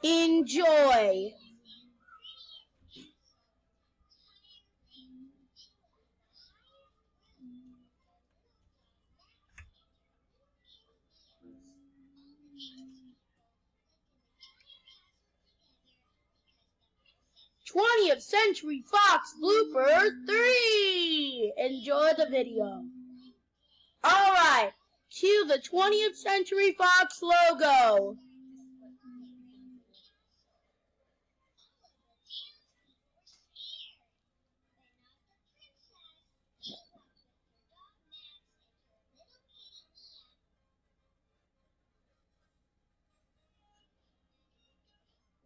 Enjoy. '20th Century Fox Bloopers 3! Enjoy the video. Alright, cue the 20th Century Fox logo.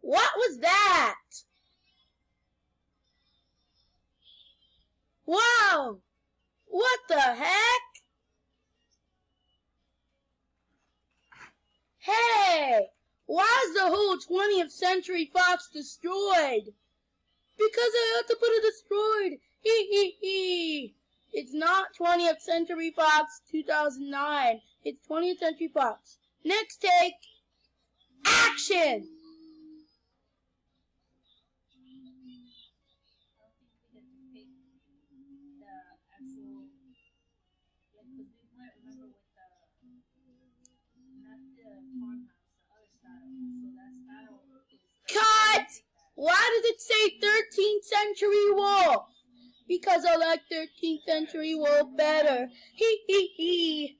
What was that? Wow! What the heck? Hey! Why is the whole 20th Century Fox destroyed? Because I had to put it destroyed. Hee hee hee. It's not 20th Century Fox 2009. It's 20th Century Fox. Next take. Action! Cut! Why does it say 13th Century Wolf? Because I like 13th Century Wolf better. Hee hee hee.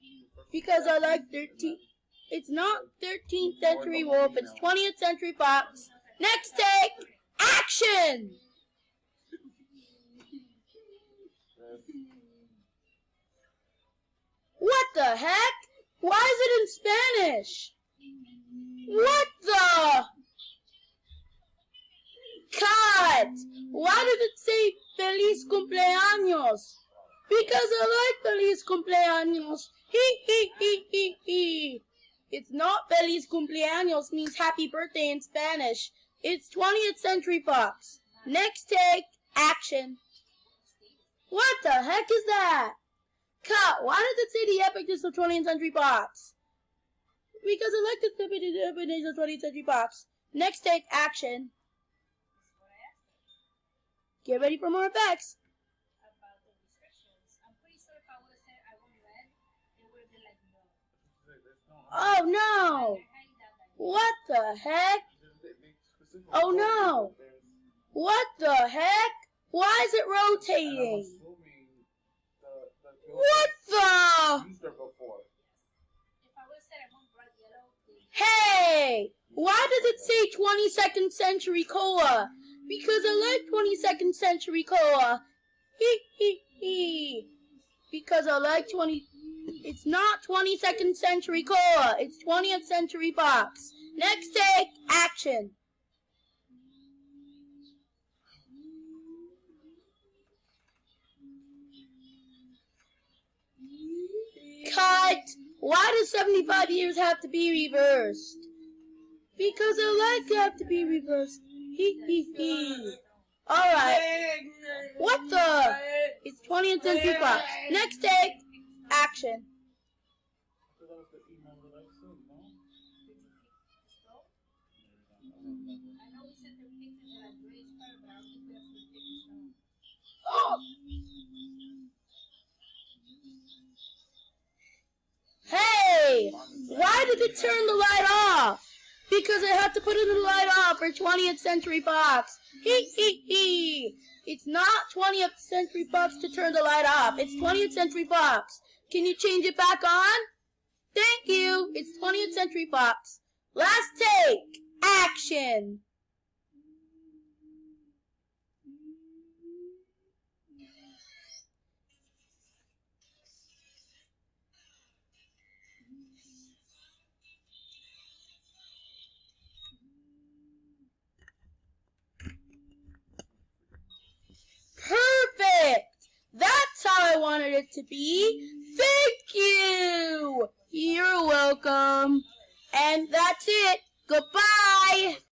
Because I like 13th. It's not 13th Century Wolf. It's 20th Century Fox. Next take. Action! What the heck? Why is it in Spanish? What the? Cut! Why does it say Feliz Cumpleaños? Because I like Feliz Cumpleaños. Hee hee hee hee hee. It's not Feliz Cumpleaños means happy birthday in Spanish. It's 20th Century Fox. Next take, action. What the heck is that? Cut! Why does it say the epicness of 20th Century Fox? Because I like the epicness of 20th Century Fox. Next take, action. Get ready for more effects. About the restrictions. I'm pretty sure if I would have said I want red, it would have been like no. Oh no! What the heck? Oh no! What the heck? Why is it rotating? What the? Hey! Why does it say 22nd Century Cola? Because I like 22nd Century Cola. Hee hee hee. Because I like It's not 22nd Century Cola. It's 20th Century Fox. Next take, action. Cut! Why does 75 years have to be reversed? Because I like to have to be reversed. Hee hee hee. Alright. What the? It's 20th Century Fox. Next take, action. Hey! Why did it turn the light off? Because I have to put the light off for 20th Century Fox. Hee hee hee. It's not 20th Century Fox to turn the light off. It's 20th Century Fox. Can you change it back on? Thank you. It's 20th Century Fox. Last take. Action. Perfect! That's how I wanted it to be. Thank you! You're welcome. And that's it. Goodbye!